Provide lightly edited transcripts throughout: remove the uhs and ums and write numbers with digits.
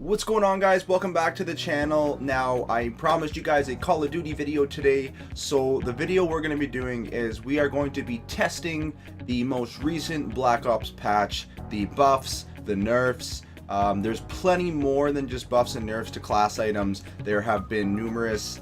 What's going on, guys? Welcome back to the channel. Now, I promised you guys a Call of Duty video today, so the video we're going to be doing is we are going to be testing the most recent Black Ops patch, the buffs, the nerfs. There's plenty more than just buffs and nerfs to class items. There have been numerous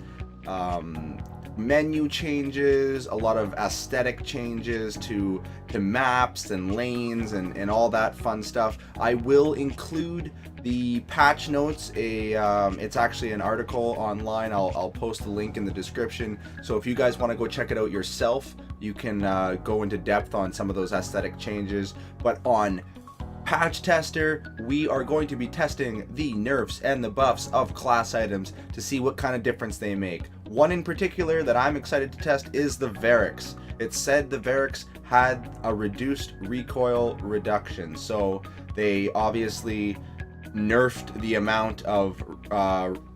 menu changes, a lot of aesthetic changes to maps and lanes and all that fun stuff. I will include the patch notes. It's actually an article online. I'll post the link in the description, so if you guys want to go check it out yourself, you can go into depth on some of those aesthetic changes. But on Patch Tester, we are going to be testing the nerfs and the buffs of class items to see what kind of difference they make. One in particular that I'm excited to test is the Varix. It said the Varix had a reduced recoil reduction, so they obviously nerfed the amount of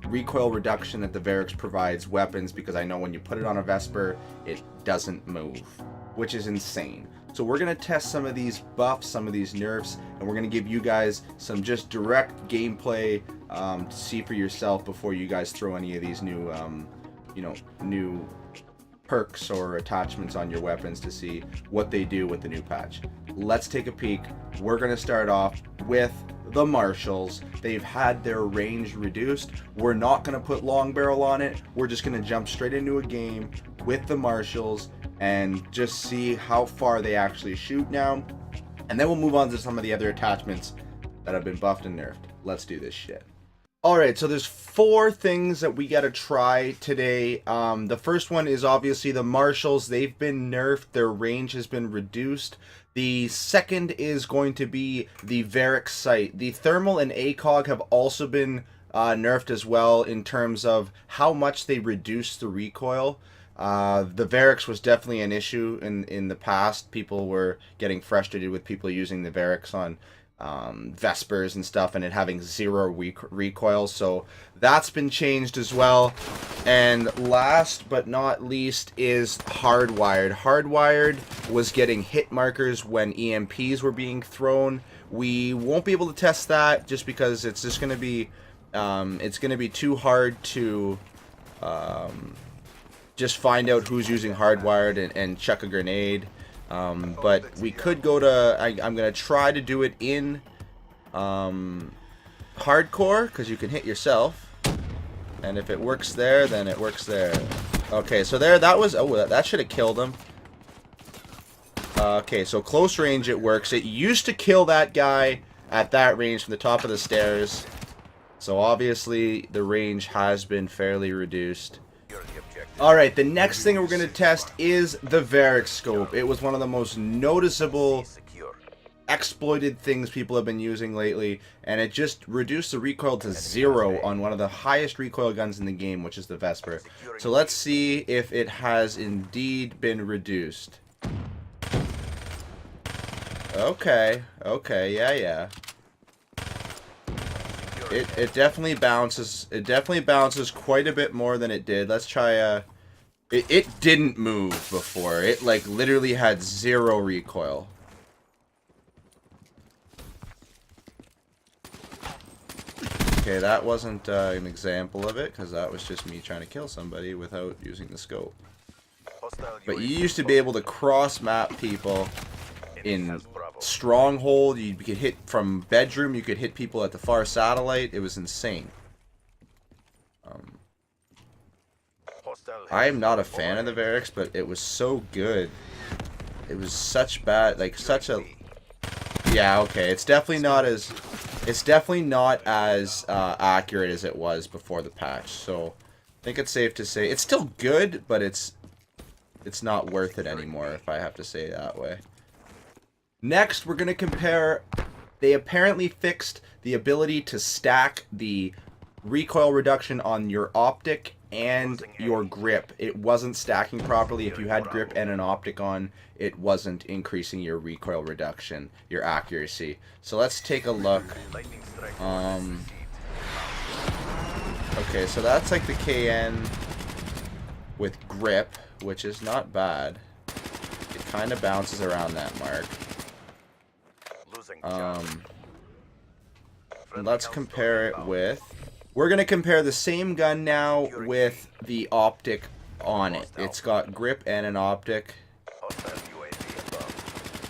recoil reduction that the Varix provides weapons, because I know when you put it on a Vesper, it doesn't move, which is insane. So we're going to test some of these buffs, some of these nerfs, and we're going to give you guys some just direct gameplay to see for yourself before you guys throw any of these new, new perks or attachments on your weapons to see what they do with the new patch. Let's take a peek. We're going to start off with the Marshals. They've had their range reduced. We're not going to put long barrel on it. We're just going to jump straight into a game with the Marshals and just see how far they actually shoot now, and then we'll move on to some of the other attachments that have been buffed and nerfed. Let's do this shit. Alright, so there's 4 things that we gotta try today. The first one is obviously the Marshals. They've been nerfed. Their range has been reduced. The second is going to be the Varix sight. The thermal and ACOG have also been nerfed as well in terms of how much they reduce the recoil. The Varix was definitely an issue in the past. People were getting frustrated with people using the Varix on Vespers and stuff, and it having 0 recoil, so that's been changed as well. And last but not least is Hardwired. Hardwired was getting hit markers when EMPs were being thrown. We won't be able to test that just because it's just going to be too hard to just find out who's using Hardwired and chuck a grenade. But we could go to, I'm going to try to do it in hardcore, because you can hit yourself, and if it works there, then it works there. Okay, so there, that was, oh, that should have killed him. Okay, so close range it works. It used to kill that guy at that range from the top of the stairs, so obviously the range has been fairly reduced. Alright, the next thing we're going to test is the Varix scope. It was one of the most noticeable exploited things people have been using lately, and it just reduced the recoil to 0 on one of the highest recoil guns in the game, which is the Vesper. So let's see if it has indeed been reduced. Okay, yeah. It definitely bounces. It definitely bounces quite a bit more than it did. Let's try it didn't move before. It like literally had 0 recoil. Okay, that wasn't an example of it, because that was just me trying to kill somebody without using the scope. But you used to be able to cross map people in Stronghold. You could hit from bedroom, you could hit people at the far satellite. It was insane. I am not a fan of the Varix, but it was so good. It was such bad, like such a, yeah, okay, it's definitely not as accurate as it was before the patch. So I think it's safe to say it's still good, but it's not worth it anymore, if I have to say it that way. Next, we're going to compare. They apparently fixed the ability to stack the recoil reduction on your optic and your grip. It wasn't stacking properly. If you had grip and an optic on, it wasn't increasing your recoil reduction, your accuracy. So let's take a look. Okay, so that's like the KN with grip, which is not bad. It kind of bounces around that mark. let's compare it with... We're going to compare the same gun now with the optic on it. It's got grip and an optic.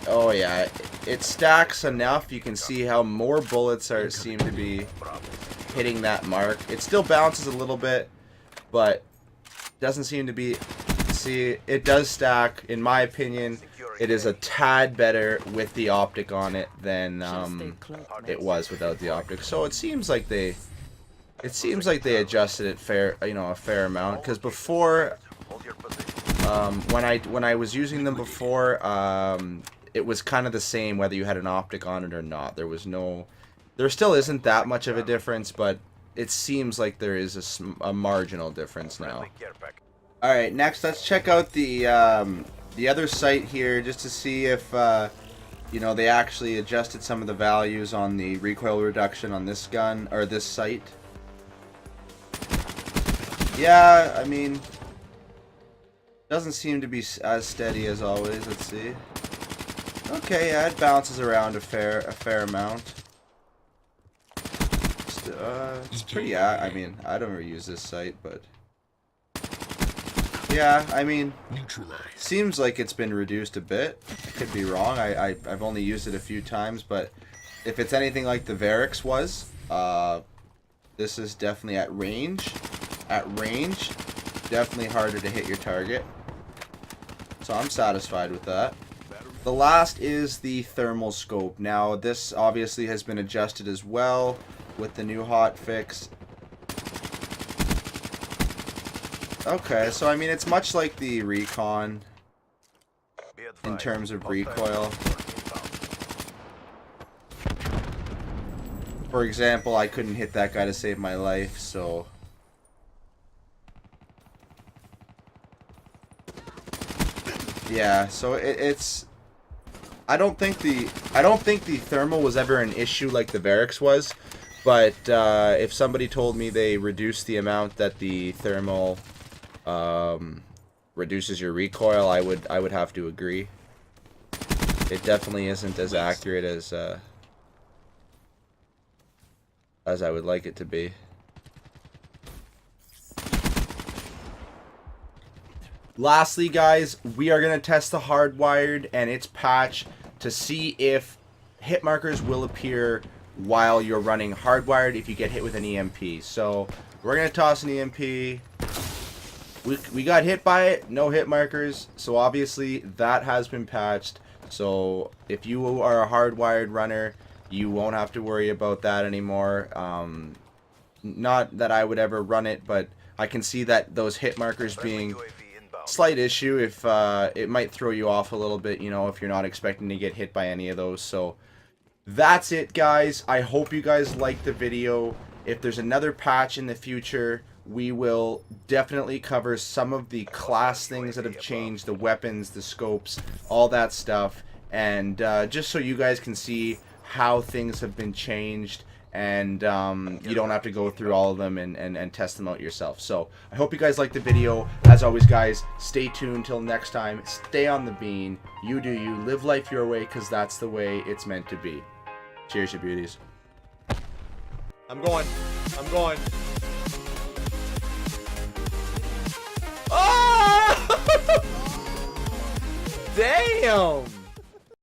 Oh yeah, it stacks enough. You can see how more bullets seem to be hitting that mark. It still bounces a little bit, but doesn't seem to be... See, it does stack. In my opinion, it is a tad better with the optic on it than it was without the optic. So it seems like they adjusted it a fair amount. Because before, when I was using them before, it was kind of the same whether you had an optic on it or not. There still isn't that much of a difference, but it seems like there is a marginal difference now. Alright, next let's check out the other site here just to see if they actually adjusted some of the values on the recoil reduction on this gun, or this site. Yeah, I mean, doesn't seem to be as steady as always. Let's see. Okay, yeah, it bounces around a fair amount. It's pretty, I mean, I don't ever use this site, but yeah, I mean, seems like it's been reduced a bit. I could be wrong. I've only used it a few times, but if it's anything like the Varix was, this is definitely at range. At range, definitely harder to hit your target. So I'm satisfied with that. The last is the thermal scope. Now, this obviously has been adjusted as well with the new hotfix. Okay, so I mean, it's much like the Recon in terms of recoil. For example, I couldn't hit that guy to save my life, so... Yeah, so it's... I don't think the thermal was ever an issue like the Varix was, but if somebody told me they reduced the amount that the thermal reduces your recoil, I would have to agree. It definitely isn't as accurate as I would like it to be. Lastly, guys, we are going to test the hardwired and its patch to see if hit markers will appear while you're running hardwired if you get hit with an EMP. So we're going to toss an EMP. We got hit by it, no hit markers, so obviously that has been patched. So if you are a hardwired runner, you won't have to worry about that anymore. Not that I would ever run it, but I can see that those hit markers being slight issue. If it might throw you off a little bit, if you're not expecting to get hit by any of those. So that's it, guys. I hope you guys liked the video. If there's another patch in the future, we will definitely cover some of the class things that have changed, the weapons, the scopes, all that stuff, and just so you guys can see how things have been changed, and you don't have to go through all of them and test them out yourself. So I hope you guys liked the video. As always, guys, stay tuned till next time. Stay on the bean. You do you. Live life your way, because that's the way it's meant to be. Cheers, you beauties. I'm going. Oh! Damn!